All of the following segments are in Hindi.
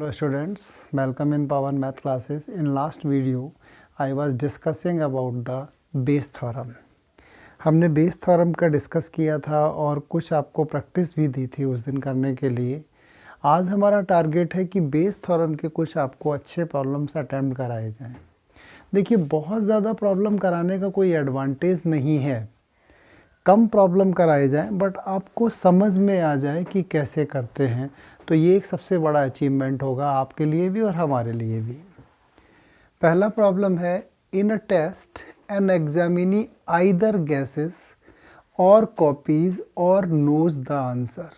Hello students, welcome in Power Math classes. In last video, I was discussing about the Bayes theorem. हमने बेस थ्योरम का डिस्कस किया था और कुछ आपको प्रैक्टिस भी दी थी उस दिन करने के लिए। आज हमारा टारगेट है कि बेस थ्योरम के कुछ आपको अच्छे प्रॉब्लम्स अटेम्प्ट कराए जाएं। देखिए, बहुत ज़्यादा प्रॉब्लम कराने का कोई एडवांटेज नहीं है, कम प्रॉब्लम कराए जाएं बट आपको समझ में आ जाए कि कैसे करते हैं, तो ये एक सबसे बड़ा अचीवमेंट होगा आपके लिए भी और हमारे लिए भी। पहला प्रॉब्लम है, in a test an examinee either guesses और कॉपीज और नोज द आंसर।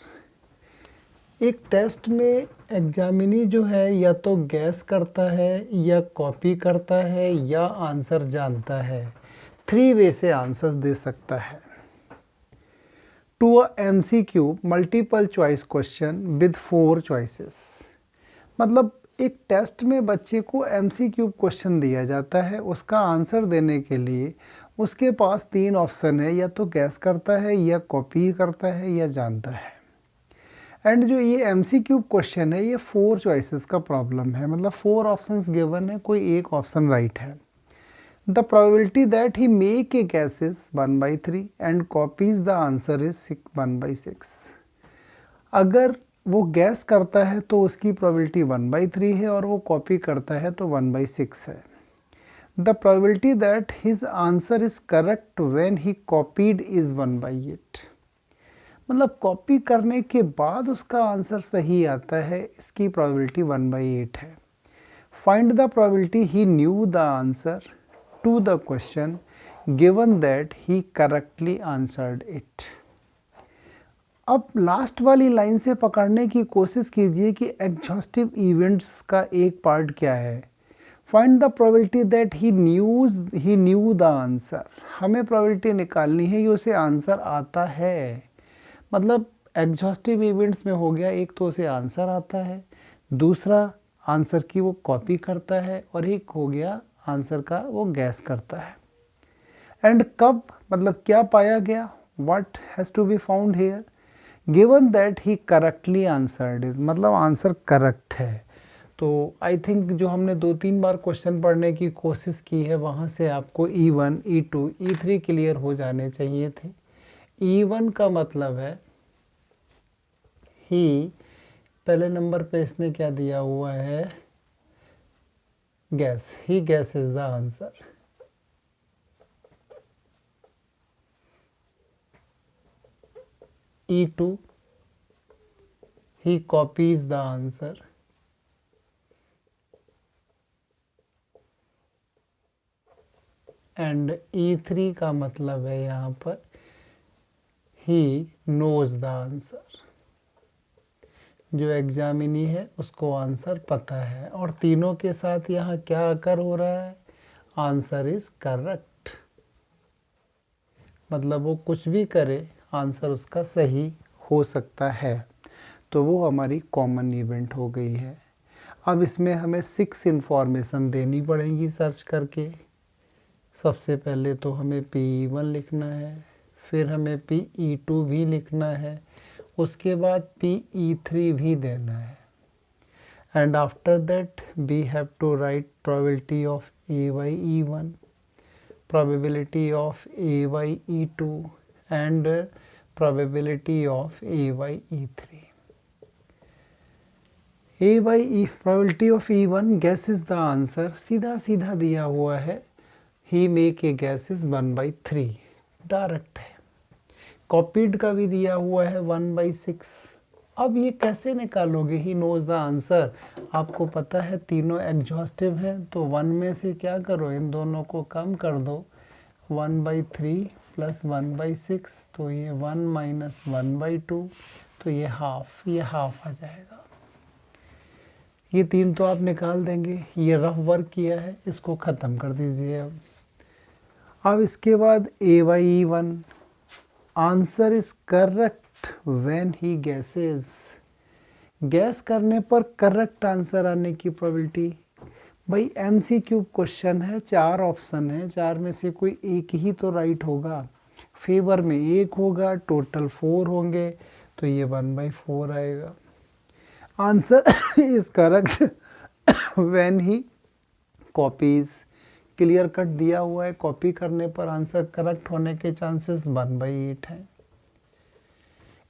एक टेस्ट में एग्जामिनी जो है या तो गैस करता है या कॉपी करता है या आंसर जानता है। 3 वे से आंसर्स दे सकता है। To a MCQ multiple choice question with 4 choices. मतलब एक टेस्ट में बच्चे को MCQ क्वेश्चन दिया जाता है, उसका आंसर देने के लिए उसके पास 3 ऑप्शन है, या तो गैस करता है या कॉपी करता है या जानता है। एंड जो ये MCQ क्वेश्चन है ये 4 चॉइसेस का प्रॉब्लम है, मतलब 4 ऑप्शंस गिवन है, कोई एक ऑप्शन राइट है। The probability that he make a guess is 1/3 and copies the answer is 1/6। अगर वो गैस करता है तो उसकी प्रोबेबिलिटी 1/3 है और वो कॉपी करता है तो 1/6 है। The probability that his answer is correct when he copied is 1/8। मतलब कॉपी करने के बाद उसका आंसर सही आता है, इसकी प्रोबेबिलिटी 1/8 है। Find the probability he knew the answer to the question given that he correctly answered it। अब लास्ट वाली लाइन से पकड़ने की कोशिश कीजिए कि एग्जॉस्टिव इवेंट्स का एक पार्ट क्या है। Find the probability that he knew the answer. हमें प्रोबेबिलिटी निकालनी है कि उसे आंसर आता है। मतलब एग्जॉस्टिव इवेंट्स में हो गया, एक तो उसे आंसर आता है, दूसरा आंसर की वो कॉपी करता है, और एक हो गया आंसर का वो गैस करता है। एंड कब, मतलब क्या पाया गया, what has to be found here, given that he correctly answered is, मतलब आंसर करेक्ट है। तो आई थिंक जो हमने 2-3 बार क्वेश्चन पढ़ने की कोशिश की है वहाँ से आपको E1, E2, E3 क्लियर हो जाने चाहिए थे। E1 का मतलब है ही, पहले नंबर पे इसने क्या दिया हुआ है, gas, he gas is the answer. E2, he copies the answer। And E3 का मतलब है यहाँ पर he knows the answer। जो एग्जामिनी है उसको आंसर पता है, और तीनों के साथ यहाँ क्या आकर हो रहा है, आंसर इज करेक्ट। मतलब वो कुछ भी करे आंसर उसका सही हो सकता है। तो वो हमारी कॉमन इवेंट हो गई है। अब इसमें हमें 6 इन्फॉर्मेशन देनी पड़ेगी सर्च करके। सबसे पहले तो हमें PE1 लिखना है, फिर हमें PE2 भी लिखना है, उसके बाद PE3 भी देना है। And after that we have to write probability of AY/E1, probability of AY/E2 and probability of AY/E3। probability of E1 guess is the answer, सीधा सीधा दिया हुआ है, he make a guess is 1/3, direct है। कॉपीड का भी दिया हुआ है 1/6। अब ये कैसे निकालोगे, ही नोज द आंसर। आपको पता है तीनों एग्जॉस्टिव हैं, तो 1 में से क्या करो, इन दोनों को कम कर दो, 1/3 प्लस 1/6, तो ये 1 माइनस 1/2, तो ये हाफ, ये हाफ आ जाएगा। ये 3 तो आप निकाल देंगे, ये रफ वर्क किया है, इसको ख़त्म कर दीजिए। अब इसके बाद AY/E1, answer is correct when he gases. Gas करने पर करेक्ट आंसर आने की प्रोबेबिलिटी, भाई MCQ क्वेश्चन है, 4 ऑप्शन है, 4 में से कोई एक ही तो राइट होगा। फेवर में 1 होगा, टोटल 4 होंगे, तो ये 1/4 आएगा। Answer is correct when he copies. Clear cut दिया हुआ है, कॉपी करने पर आंसर करेक्ट होने के चांसेस 1/8 हैं।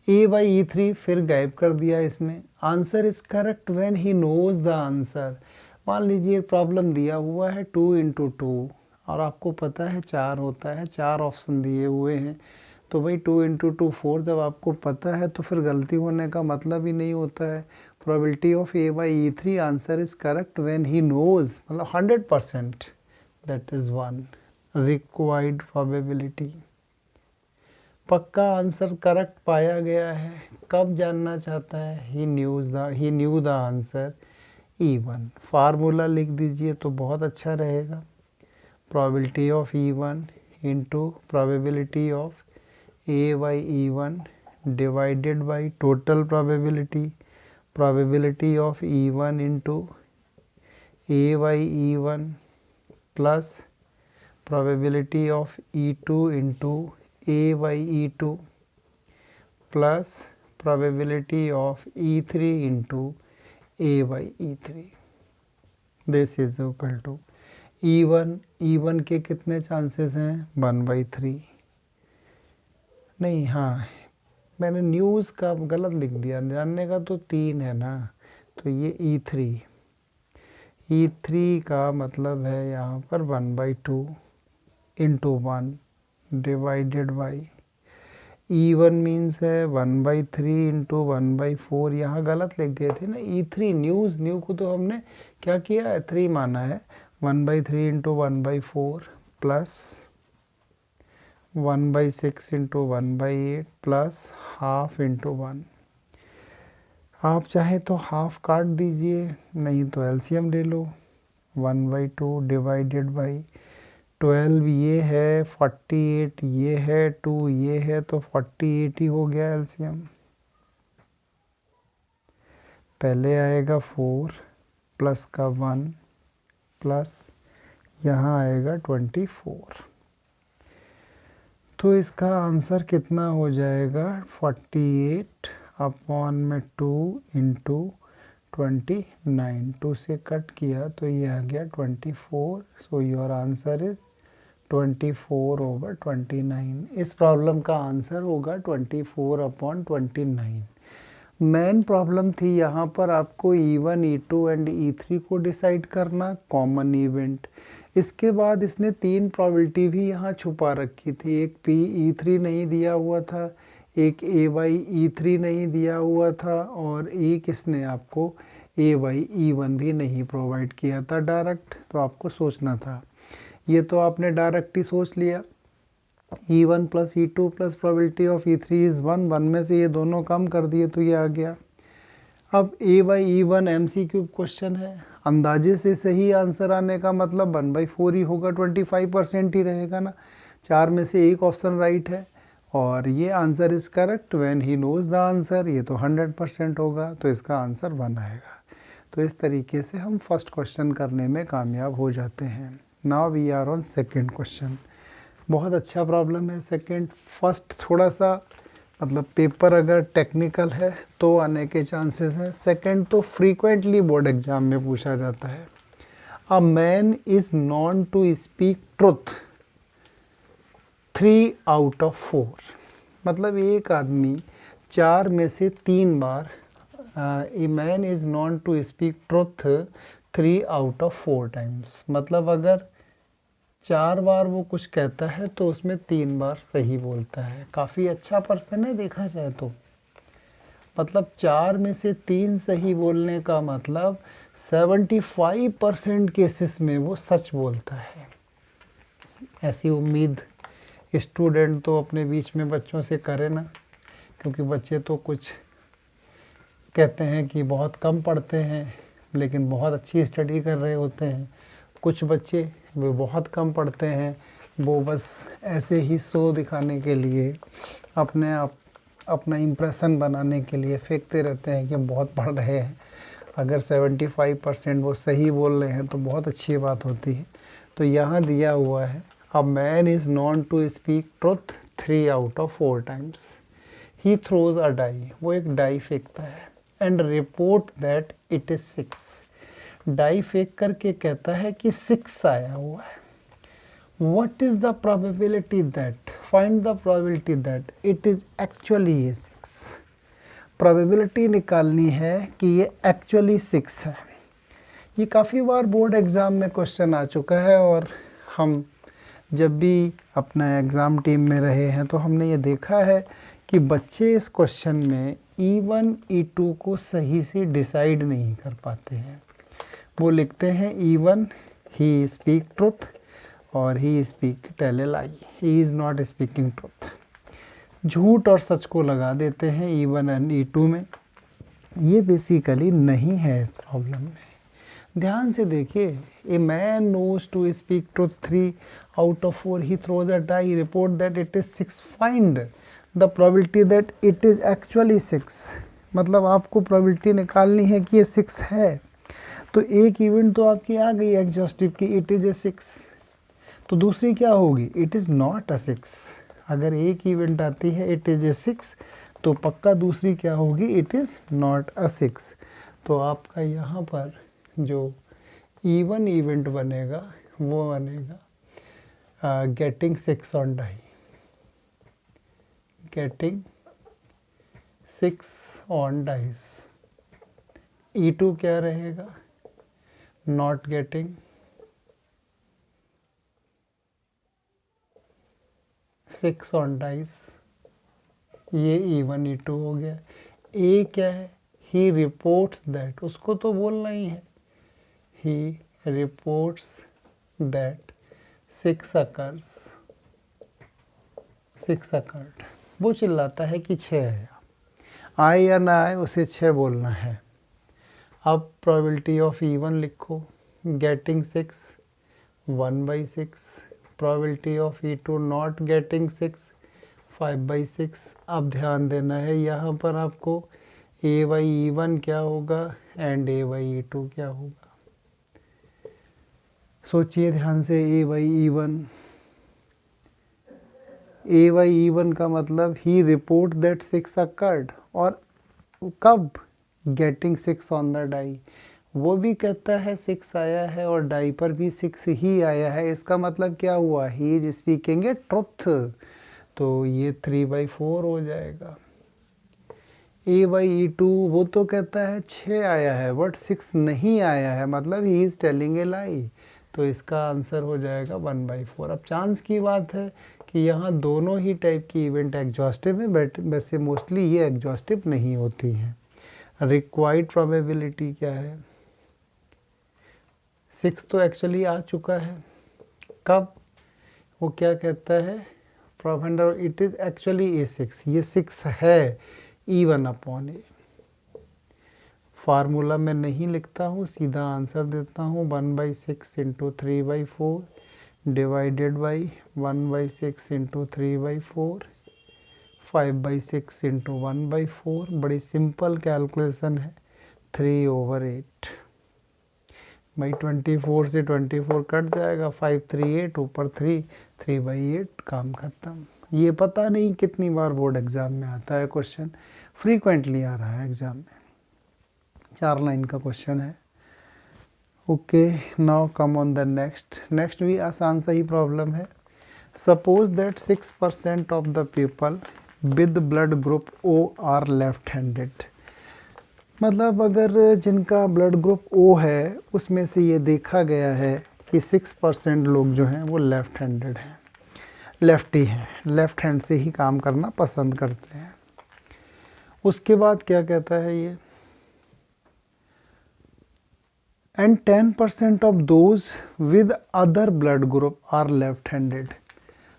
A/E3 फिर गायब कर दिया इसने। Answer is correct when he knows the answer. मान लीजिए एक प्रॉब्लम दिया हुआ है 2 × 2 और आपको पता है 4 होता है, 4 ऑप्शन दिए हुए हैं, तो भाई 2 × 2 4 जब आपको पता है तो फिर गलती होने का मतलब ही नहीं होता है। Probability of A/E3 answer is correct when he knows, मतलब 100%, दैट इज 1 रिक्वायर्ड प्रोबेबिलिटी। पक्का आंसर करेक्ट पाया गया है। कब जानना चाहता है? He knew the answer E1। Formula लिख दीजिए तो बहुत अच्छा रहेगा। Probability of E1 into probability of A/E1 divided by total probability. Probability of E1 into A/E1 plus probability of E2 into A/E2 plus probability of E3 into A/E3। This is equal to E1 के कितने चांसेस हैं? 1/3। नहीं, हाँ मैंने न्यूज़ का गलत लिख दिया, जानने का तो 3 है ना, तो ये E3 का मतलब है यहाँ पर 1/2 into 1 divided by E1 means है 1/3 इंटू 1/4। यहाँ गलत लिख गए थे ना, E3 न्यू को तो हमने क्या किया है, 3 माना है। 1/3 into 1/4 plus 1/6 into 1/8 plus half into 1। आप चाहे तो हाफ काट दीजिए, नहीं तो एलसीएम ले लो। 1/2 डिवाइडेड बाई 12 ये है, 48 ये है, 2 ये है, तो 48 ही हो गया एलसीएम। पहले आएगा 4 प्लस का 1 प्लस यहाँ आएगा 24। तो इसका आंसर कितना हो जाएगा? 48 अपॉन में 2 इंटू 29। 2 से कट किया तो ये आ गया 24। So your answer is 24/29। इस प्रॉब्लम का आंसर होगा 24/29। मेन प्रॉब्लम थी यहाँ पर आपको E1, E2 एंड E3 को डिसाइड करना, कॉमन इवेंट। इसके बाद इसने 3 प्रोबेबिलिटी भी यहाँ छुपा रखी थी। एक PE3 नहीं दिया हुआ था, एक A/E3 नहीं दिया हुआ था, और एक इसने आपको A/E1 भी नहीं प्रोवाइड किया था डायरेक्ट। तो आपको सोचना था, ये तो आपने डायरेक्ट ही सोच लिया। E1 plus E2 plus probability of E3 is 1। 1 में से ये दोनों कम कर दिए तो ये आ गया। अब A/E1 MCQ क्वेश्चन है, अंदाजे से सही आंसर आने का मतलब 1/4 ही होगा, 25% ही रहेगा ना। 4 में से एक ऑप्शन राइट है, और ये answer is correct when he knows the answer. ये तो 100% होगा, तो इसका आंसर 1 आएगा। तो इस तरीके से हम फर्स्ट क्वेश्चन करने में कामयाब हो जाते हैं। Now we are on second question. बहुत अच्छा प्रॉब्लम है सेकेंड। फर्स्ट थोड़ा सा मतलब पेपर अगर टेक्निकल है तो आने के चांसेस हैं। सेकंड तो फ्रीक्वेंटली बोर्ड एग्जाम में पूछा जाता है। A man is known to speak truth 3 out of 4। मतलब एक आदमी 4 में से 3 बार, a man is known to speak truth 3 out of 4 times. मतलब अगर 4 बार वो कुछ कहता है तो उसमें 3 बार सही बोलता है। काफ़ी अच्छा पर्सन है देखा जाए तो। मतलब 4 में से 3 सही बोलने का मतलब 75% केसेस में वो सच बोलता है। ऐसी उम्मीद स्टूडेंट तो अपने बीच में बच्चों से करे ना, क्योंकि बच्चे तो कुछ कहते हैं कि बहुत कम पढ़ते हैं लेकिन बहुत अच्छी स्टडी कर रहे होते हैं। कुछ बच्चे वो बहुत कम पढ़ते हैं, वो बस ऐसे ही शो दिखाने के लिए, अपना इम्प्रेशन बनाने के लिए फेंकते रहते हैं कि हम बहुत पढ़ रहे हैं। अगर 75% वो सही बोल रहे हैं तो बहुत अच्छी बात होती है। तो यहाँ दिया हुआ है, a man is known to speak truth 3 out of 4 times. He throws a die. वो एक डाई फेंकता है। And report that it is 6। Die फेंक करके कहता है कि 6 आया हुआ है। What is the probability that, find the probability that it is actually a 6। probability निकालनी है कि ये actually 6 है। ये काफ़ी बार बोर्ड एग्ज़ाम में क्वेश्चन आ चुका है, और हम जब भी अपना एग्ज़ाम टीम में रहे हैं तो हमने ये देखा है कि बच्चे इस क्वेश्चन में E1 E2 को सही से डिसाइड नहीं कर पाते हैं। वो लिखते हैं E1 he speak truth और he speak tell a lie, he is not speaking truth. झूठ और सच को लगा देते हैं E1 एंड E2 में। ये बेसिकली नहीं है इस प्रॉब्लम में। ध्यान से देखिए, a man knows to speak truth 3 out of 4, he throws a die, report that it is 6, find the probability that it is actually 6। मतलब आपको प्रोबेबिलिटी निकालनी है कि ये 6 है। तो एक इवेंट तो आपकी आ गई एग्जॉस्टिव की, इट इज़ ए 6। तो दूसरी क्या होगी, इट इज़ नॉट अ 6। अगर एक इवेंट आती है इट इज़ ए 6, तो पक्का दूसरी क्या होगी, इट इज़ नॉट अ 6। तो आपका यहाँ पर जो E1 इवेंट बनेगा वो बनेगा getting 6 on die, getting 6 on dice. E2 क्या रहेगा, नॉट गेटिंग 6 ऑन डाइस। ये E1 E2 हो गया। ए क्या है, ही रिपोर्ट्स दैट, उसको तो बोलना ही है, ही रिपोर्ट्स दैट 6 अकर्स, 6 अकर्ड। वो चिल्लाता है कि 6 है, आए या ना आए उसे 6 बोलना है। अब प्रोबेबिलिटी ऑफ E1 लिखो, getting 6 1/6, probability of E2 not getting 6 5/6। अब ध्यान देना है यहाँ पर आपको A/E1 क्या होगा एंड A/E2 क्या होगा। सोचिए ध्यान से, A/E1, A/E1 का मतलब ही रिपोर्ट दैट 6 अकर्ड, और कब, गेटिंग 6 ऑन द डाई। वो भी कहता है 6 आया है और डाई पर भी 6 ही आया है। इसका मतलब क्या हुआ, he is speaking A truth. तो ये 3/4 हो जाएगा। A/E2 वो तो कहता है 6 आया है बट 6 नहीं आया है, मतलब ही इज टेलिंग ए लाई। तो इसका आंसर हो जाएगा 1/4। अब चांस की बात है कि यहाँ दोनों ही टाइप की इवेंट एग्जॉस्टिव है, बट वैसे मोस्टली ये एग्जॉस्टिव नहीं होती हैं। रिक्वायर्ड प्रोबेबिलिटी क्या है, 6 तो एक्चुअली आ चुका है। कब, वो क्या कहता है, प्रोफेंडर इट इज़ एक्चुअली A6, ये 6 है E1/A। फार्मूला मैं नहीं लिखता हूँ, सीधा आंसर देता हूँ, 1/6 × 3/4 डिवाइडेड बाई 1/6 × 3/4 5/6 × 1/4। बड़ी सिंपल कैलकुलेशन है, 3/8। भाई 24 से 24 कट जाएगा, 5 3 8, ऊपर 3 3/8, काम खत्म। ये पता नहीं कितनी बार बोर्ड एग्जाम में आता है क्वेश्चन, फ्रीक्वेंटली आ रहा है एग्जाम में। 4 लाइन का क्वेश्चन है। Okay, now come on the next भी आसान सा ही प्रॉब्लम है। Suppose that 6% of the people with blood group O are left handed. मतलब अगर जिनका ब्लड ग्रुप O है उसमें से ये देखा गया है कि 6% लोग जो हैं वो लेफ़्ट हैंडेड हैं, लेफ्टी हैं, लेफ़्ट हैंड से ही काम करना पसंद करते हैं। उसके बाद क्या कहता है ये, and 10% of those with other blood group are left handed.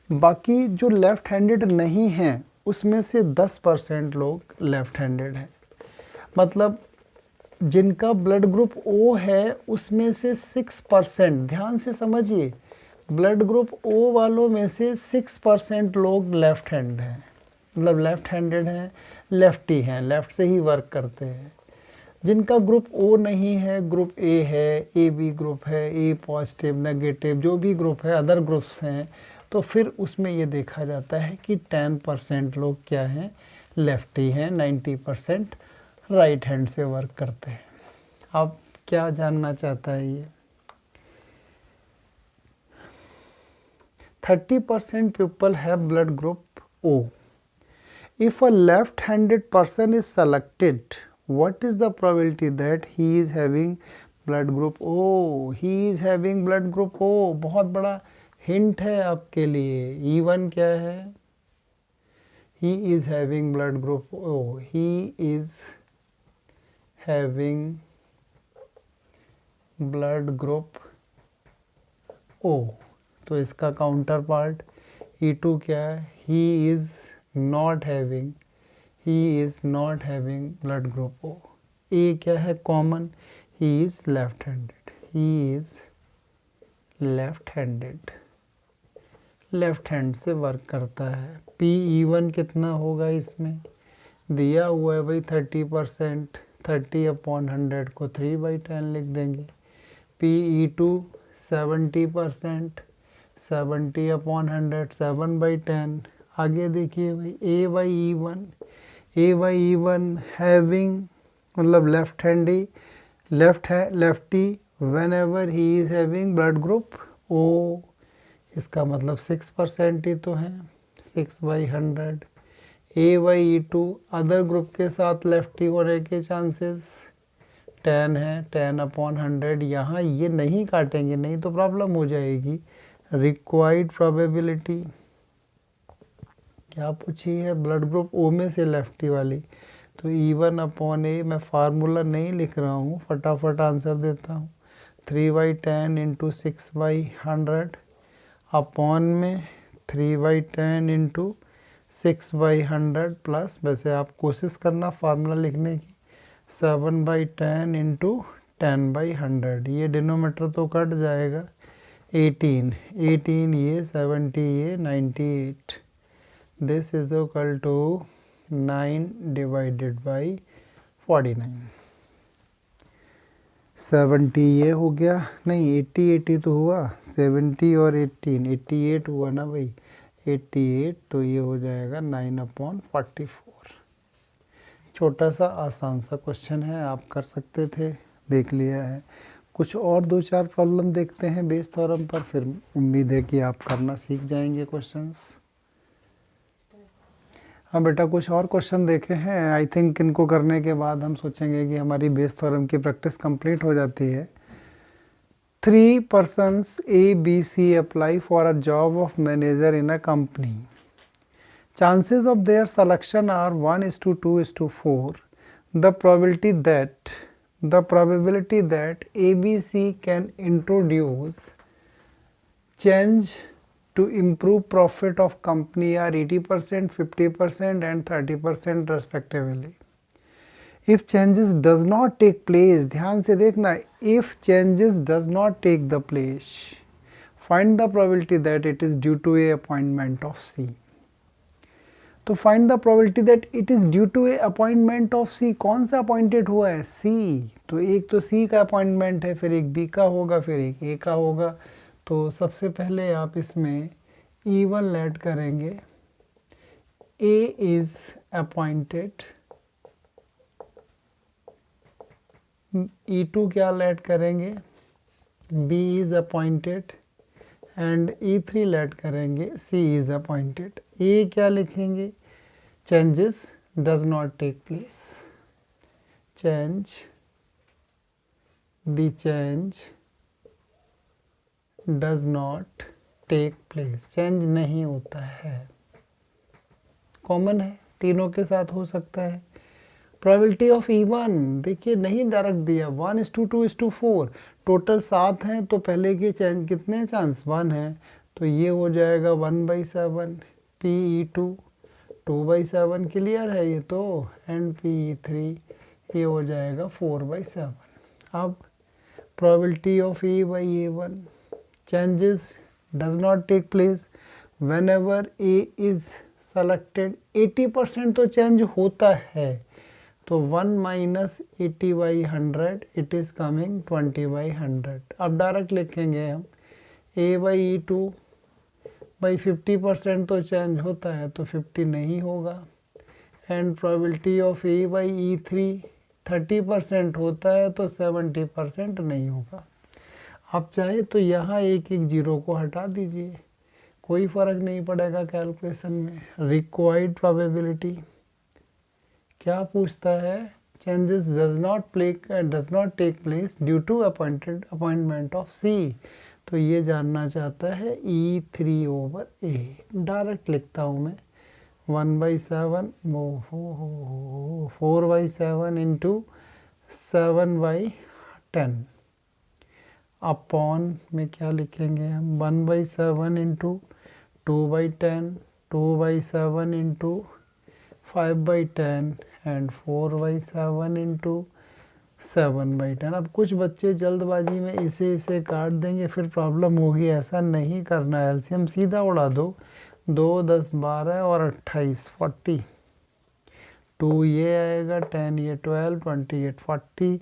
बाकी जो लेफ्ट हैंडेड नहीं हैं उसमें से 10% लोग लेफ्ट हैंडेड हैं। मतलब जिनका ब्लड ग्रुप O है उसमें से 6%, ध्यान से समझिए, ब्लड ग्रुप O वालों में से 6% लोग लेफ्ट हैंड हैं, मतलब लेफ्ट हैंडेड हैं, लेफ्टी हैं, लेफ्ट से ही वर्क करते हैं। जिनका ग्रुप O नहीं है, ग्रुप A है, AB ग्रुप है, A पॉजिटिव नेगेटिव जो भी ग्रुप है, अदर ग्रुप्स हैं, तो फिर उसमें ये देखा जाता है कि 10% लोग क्या हैं, लेफ्टी हैं, 90% राइट हैंड से वर्क करते हैं। अब क्या जानना चाहता है ये? 30% people have blood group O. If a left-handed person is selected, what is the probability that he is having blood group O? He is having blood group O. बहुत बड़ा हिंट है आपके लिए। E1 क्या है? He is having blood group O. He is having blood group O. तो इसका काउंटर पार्ट E2 क्या है? He is not having blood group O. A क्या है? Common. He is left-handed. Left hand से वर्क करता है। PE1 कितना होगा इसमें? दिया हुआ है भाई 30%, 30/100 को 3/10 लिख देंगे। PE2 70%, 70/100 7/10। आगे देखिए भाई A/E1 हैविंग मतलब lefty whenever he is having blood group O। इसका मतलब 6% ही तो है, 6/100। A/E2 अदर ग्रुप के साथ लेफ्टी होने के चांसेस 10 है, 10/100। यहाँ ये नहीं काटेंगे, नहीं तो प्रॉब्लम हो जाएगी। रिक्वायर्ड प्रोबेबिलिटी क्या पूछी है? ब्लड ग्रुप O में से लेफ्टी वाली, तो E1/A। मैं फार्मूला नहीं लिख रहा हूँ, फटाफट आंसर देता हूँ। 3/10 इंटू 6/100 अपॉन में 3/10 इंटू 6/100 प्लस, वैसे आप कोशिश करना फार्मूला लिखने की, 7/10 इंटू 10/100। ये डिनोमीटर तो कट जाएगा। 18 ये 70 ये 98। This is equal to 9 divided by 49। 70 ये हो गया, नहीं 80 तो हुआ, 70 और 18 88 हुआ ना भाई, 88। तो ये हो जाएगा 9/44। छोटा सा आसान सा क्वेश्चन है, आप कर सकते थे, देख लिया है। कुछ और 2-4 प्रॉब्लम देखते हैं बेस थ्योरम पर, फिर उम्मीद है कि आप करना सीख जाएंगे क्वेश्चंस। हाँ बेटा, कुछ और क्वेश्चन देखे हैं। आई थिंक इनको करने के बाद हम सोचेंगे कि हमारी बेस थ्योरम की प्रैक्टिस कंप्लीट हो जाती है। 3 persons A, B, C apply for a job of manager in a company. Chances of their selection are 1:2:4. The probability that ABC can introduce change to improve profit of company are 80%, 50% and 30% respectively. If changes does not take place, ध्यान से देखना, if changes does not take the place, find the probability that it is due to a appointment of C. तो find the probability that it is due to a appointment of C. कौन सा अपॉइंटेड हुआ है? सी। तो एक तो सी का अपॉइंटमेंट है, फिर एक बी का होगा, फिर एक ए का होगा। तो सबसे पहले आप इसमें E1 लेट करेंगे, ए इज अपॉइंटेड। E2 क्या लेट करेंगे? B is appointed. And E3 let करेंगे, C इज अपॉइंटेड। ए क्या लिखेंगे? Changes does not take place. Change does not take place, change नहीं होता है। कॉमन है, तीनों के साथ हो सकता है। प्रोबेबिलिटी ऑफ E1 देखिए नहीं डायरेक्ट दिया, 1:2:4। टोटल 7 हैं, तो पहले के चेंज कितने चांस? 1 है, तो ये हो जाएगा 1/7। PE2 2/7 क्लियर है ये तो, एंड PE3 ये हो जाएगा 4/7। अब probability of A/A1, changes does not take place whenever A is selected. 80% तो चेंज होता है, तो 1 - 80/100 इट इज कमिंग 20/100। अब डायरेक्ट लिखेंगे हम A/E2 भाई 50% तो चेंज होता है, तो 50 नहीं होगा। एंड प्रोबेबिलिटी ऑफ A/E3 30% होता है तो 70% नहीं होगा। आप चाहे तो यहाँ एक एक जीरो को हटा दीजिए, कोई फ़र्क नहीं पड़ेगा कैलकुलेशन में। रिक्वायर्ड प्रोबेबिलिटी क्या पूछता है? Changes does not take place due to appointment of C. तो ये जानना चाहता है E3/A। डायरेक्ट लिखता हूँ मैं 1/7 4/7 इंटू 7/10 अपॉन में क्या लिखेंगे हम 1/7 इंटू 2/10 2/7 इंटू 5/10 एंड 4/7 इंटू 7/10। अब कुछ बच्चे जल्दबाजी में इसे काट देंगे, फिर प्रॉब्लम होगी। ऐसा नहीं करना है, एलसीएम सीधा उड़ा दो। 2 10 12 और 28 40, 2 ये आएगा, 10 ये 12, 28 40,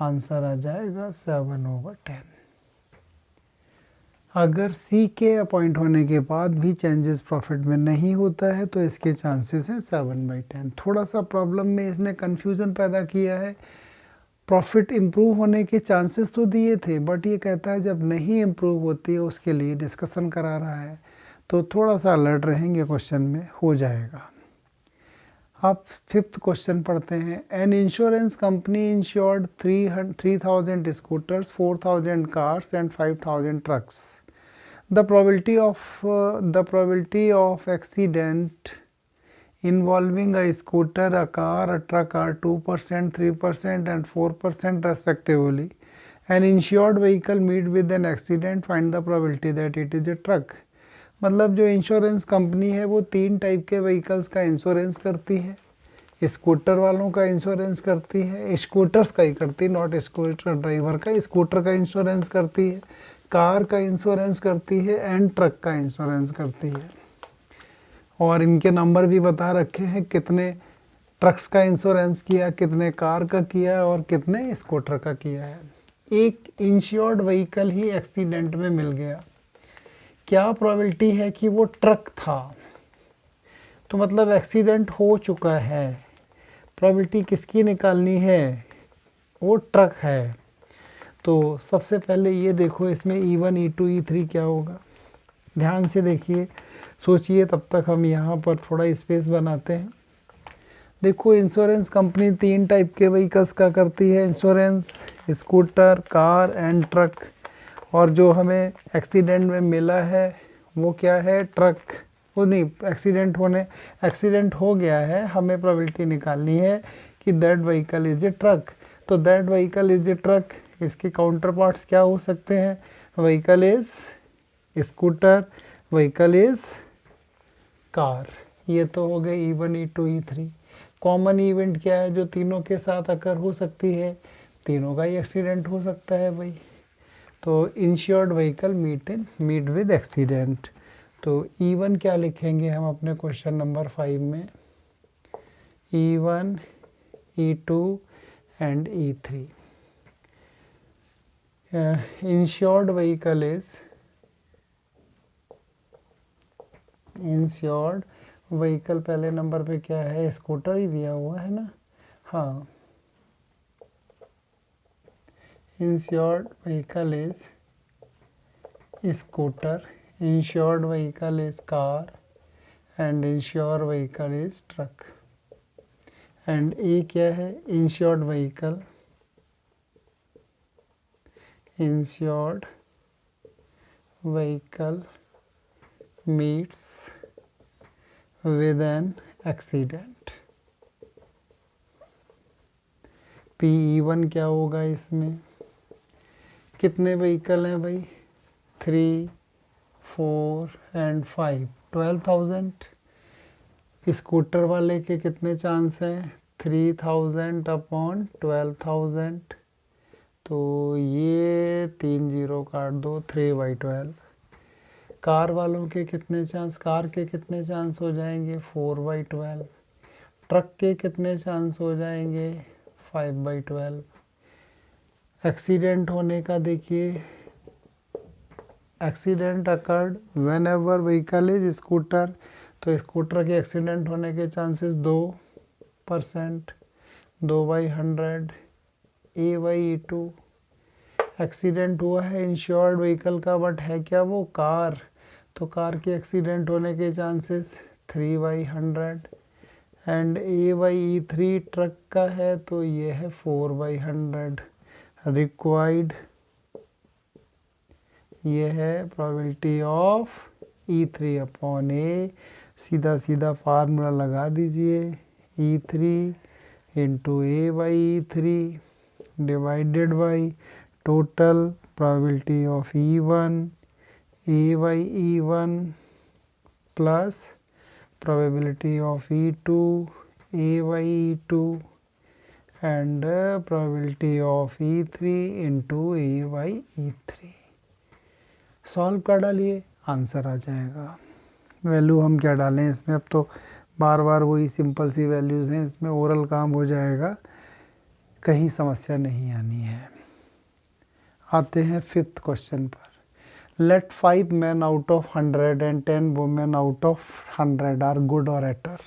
आंसर आ जाएगा 7/10। अगर सी के अपॉइंट होने के बाद भी चेंजेस प्रॉफिट में नहीं होता है तो इसके चांसेस हैं 7/10। थोड़ा सा प्रॉब्लम में इसने कन्फ्यूज़न पैदा किया है। प्रॉफिट इम्प्रूव होने के चांसेस तो दिए थे, बट ये कहता है जब नहीं इम्प्रूव होती है उसके लिए डिस्कशन करा रहा है, तो थोड़ा सा अलर्ट रहेंगे, क्वेश्चन में हो जाएगा। आप 5th क्वेश्चन पढ़ते हैं। An insurance company insured 3000 scooters, 4000 cars and 5000 trucks. The probability of accident involving a scooter, a car, a truck are 2%, 3% and 4% respectively. An insured vehicle meet with an accident, find the probability that it is a truck. मतलब जो इंश्योरेंस कंपनी है वो 3 टाइप के व्हीकल्स का इंश्योरेंस करती है। स्कूटर वालों का इंश्योरेंस करती है, स्कूटर्स का ही करती है, नॉट स्कूटर ड्राइवर का। स्कूटर का इंश्योरेंस करती है, कार का इंश्योरेंस करती है एंड ट्रक का इंश्योरेंस करती है। और इनके नंबर भी बता रखे हैं, कितने ट्रक्स का इंश्योरेंस किया, कितने कार का किया और कितने स्कूटर का किया है। एक इंश्योर्ड व्हीकल ही एक्सीडेंट में मिल गया, क्या प्रोबेबिलिटी है कि वो ट्रक था? तो मतलब एक्सीडेंट हो चुका है, प्रोबेबिलिटी किसकी निकालनी है? वो ट्रक है। तो सबसे पहले ये देखो इसमें E1 E2 E3 क्या होगा, ध्यान से देखिए, सोचिए, तब तक हम यहाँ पर थोड़ा स्पेस बनाते हैं। देखो इंश्योरेंस कंपनी 3 टाइप के व्हीकल्स का करती है insurance, scooter, car and truck. और जो हमें एक्सीडेंट में मिला है वो क्या है? ट्रक। वो नहीं, एक्सीडेंट हो गया है, हमें प्रोबेबिलिटी निकालनी है कि that vehicle is a truck. तो that vehicle is a truck, इसके काउंटर पार्ट्स क्या हो सकते हैं? Vehicle is scooter, vehicle is car. ये तो हो गए E1 E2 E3। Common event क्या है जो तीनों के साथ अकर हो सकती है? तीनों का ही एक्सीडेंट हो सकता है भाई। तो insured vehicle meet with accident. तो E1 क्या लिखेंगे हम अपने क्वेश्चन नंबर 5 में? E1 E2 and E3। Insured vehicle पहले नंबर पे क्या है? स्कूटर ही दिया हुआ है ना। हाँ, insured vehicle is scooter, insured vehicle is car and insured vehicle is truck. And A क्या है? Insured vehicle meets with an accident. PE1 क्या होगा इसमें? कितने व्हीकल हैं भाई? 3, 4 एंड 5, 12,000। स्कूटर वाले के कितने चांस हैं? 3000 अपॉन 12,000। तो ये 3 0 काट दो, 3/12। कार वालों के कितने चांस? कार के कितने चांस हो जाएंगे? 4/12। ट्रक के कितने चांस हो जाएंगे? 5/12। एक्सीडेंट होने का देखिए, accident occurred when ever vehicle is scooter, तो स्कूटर के एक्सीडेंट होने के चांसेस 2%। 2/100 A/E2। एक्सीडेंट हुआ है इंश्योर्ड व्हीकल का, बट है क्या वो कार, तो कार के एक्सीडेंट होने के चांसेस 3/100। एंड A/E3 ट्रक का है तो ये है 4/100। रिक्वायर्ड ये है प्रोबेबिलिटी ऑफ E3/A। सीधा सीधा फार्मूला लगा दीजिए, E3 into A/E3 divided by total probability of E1 A/E1 plus probability of E2 A/E2 and probability of E3 into A/E3। Solve कर डालिए, आंसर आ जाएगा। वैल्यू हम क्या डालें इसमें, अब तो बार बार वही सिंपल सी वैल्यूज़ हैं, इसमें ओरल काम हो जाएगा, कहीं समस्या नहीं आनी है। आते हैं 5th क्वेश्चन पर। Let 5 men out of 100 and 10 women out of 100 are good orator.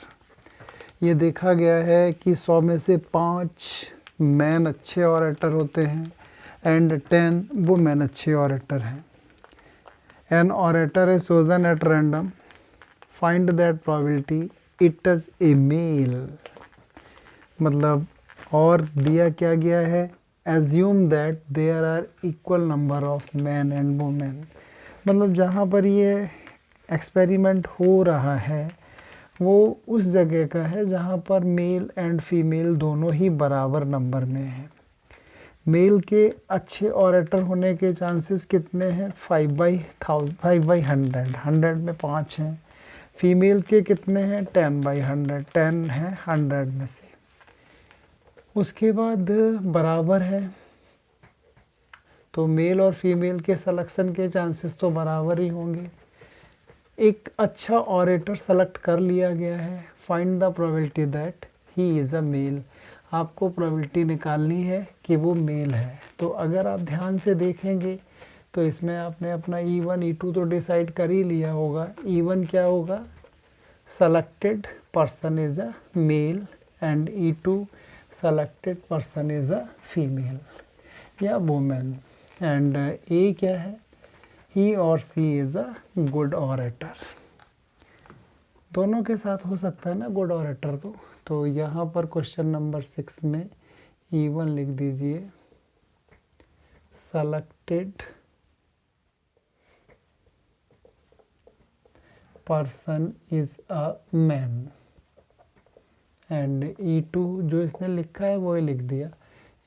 ये देखा गया है कि 100 में से 5 मैन अच्छे ऑरेटर होते हैं एंड 10 वुमेन अच्छे ऑरेटर हैं। An orator is chosen at random. Find that probability it is a male। मतलब और दिया क्या गया है, assume that there are equal number of men and women। मतलब जहाँ पर ये एक्सपेरिमेंट हो रहा है वो उस जगह का है जहाँ पर मेल एंड फीमेल दोनों ही बराबर नंबर में हैं। मेल के अच्छे ऑरेटर होने के चांसेस कितने हैं, 5/100, 100 में 5 हैं। फीमेल के कितने हैं, 10/100, 10 हैं 100 में से। उसके बाद बराबर है तो मेल और फीमेल के सिलेक्शन के चांसेस तो बराबर ही होंगे। एक अच्छा ऑरेटर सेलेक्ट कर लिया गया है। Find the probability that he is a male. आपको प्रोबेबिलिटी निकालनी है कि वो मेल है। तो अगर आप ध्यान से देखेंगे तो इसमें आपने अपना E1 E2 तो डिसाइड कर ही लिया होगा। E1 क्या होगा, selected person is a male and E2 selected person is a female या वुमेन। एंड A क्या है, ही और सी इज़ अ गुड ऑरेटर। दोनों के साथ हो सकता है ना गुड ऑरेटर। तो यहाँ पर क्वेश्चन नंबर 6 में E1 लिख दीजिए, selected person is a man and E2 जो इसने लिखा है वो ही लिख दिया,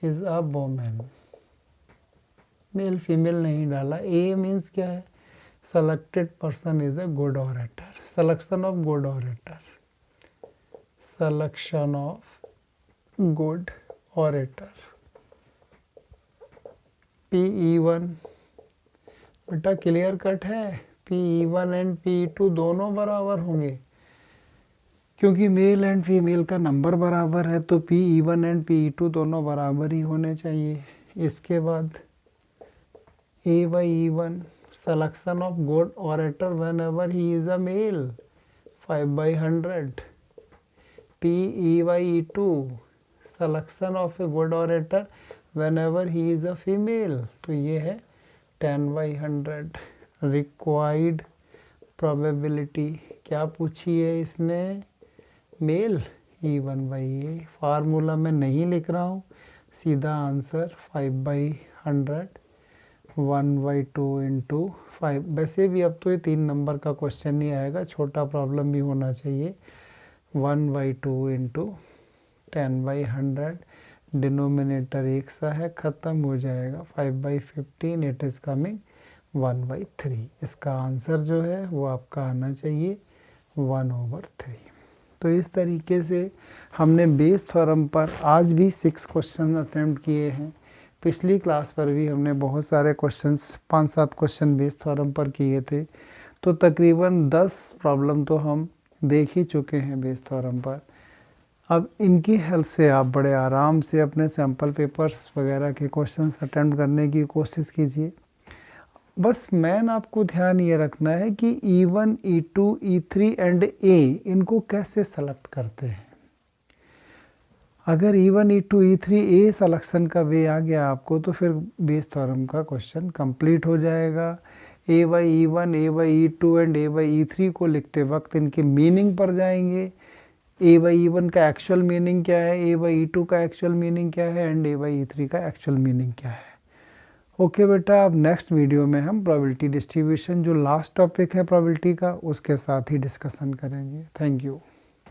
is a women. Male female नहीं डाला। A मीन्स क्या है, selected person is a good orator। selection of good orator, selection of good orator। PE1 बेटा क्लियर कट है, PE1 एंड PE2 दोनों बराबर होंगे क्योंकि मेल एंड फीमेल का नंबर बराबर है, तो PE1 एंड PE2 दोनों बराबर ही होने चाहिए। इसके बाद A/E1 selection of good orator whenever he is a male 5/100। PE/E2 selection of a good orator whenever he is a female, तो ये है 10/100। required probability क्या पूछी है इसने, मेल, E1/A। फार्मूला में नहीं लिख रहा हूँ, सीधा आंसर 5/100 1/2 इंटू 5। वैसे भी अब तो ये 3 नंबर का क्वेश्चन नहीं आएगा, छोटा प्रॉब्लम भी होना चाहिए। 1/2 इंटू 10/100, डिनोमिनेटर एक सा है, ख़त्म हो जाएगा। 5/15 इट इज़ कमिंग 1/3। इसका आंसर जो है वो आपका आना चाहिए 1/3। तो इस तरीके से हमने बेस थ्योरम पर आज भी 6 क्वेश्चन अटेम्प्ट किए हैं। पिछली क्लास पर भी हमने बहुत सारे क्वेश्चंस 5-7 क्वेश्चन बेस थ्योरम पर किए थे, तो तकरीबन 10 प्रॉब्लम तो हम देख ही चुके हैं बेस थ्योरम पर। अब इनकी हेल्प से आप बड़े आराम से अपने सैम्पल पेपर्स वगैरह के क्वेश्चंस अटेम्प्ट करने की कोशिश कीजिए। बस मैन आपको ध्यान ये रखना है कि E1 E2 E3 and A इनको कैसे सेलेक्ट करते हैं। अगर E1 E2 E3 ए सलेक्शन का वे आ गया आपको तो फिर बेस थ्योरम का क्वेश्चन कंप्लीट हो जाएगा। A by E1 A by E2 and A by E3 को लिखते वक्त इनके मीनिंग पर जाएंगे। ए बाई E1 का एक्चुअल मीनिंग क्या है, ए बाई E2 का एक्चुअल मीनिंग क्या है एंड ए बाई E3 का एक्चुअल मीनिंग क्या है। ओके बेटा, अब नेक्स्ट वीडियो में हम प्रोबेबिलिटी डिस्ट्रीब्यूशन जो लास्ट टॉपिक है प्रोबेबिलिटी का उसके साथ ही डिस्कशन करेंगे। Thank you.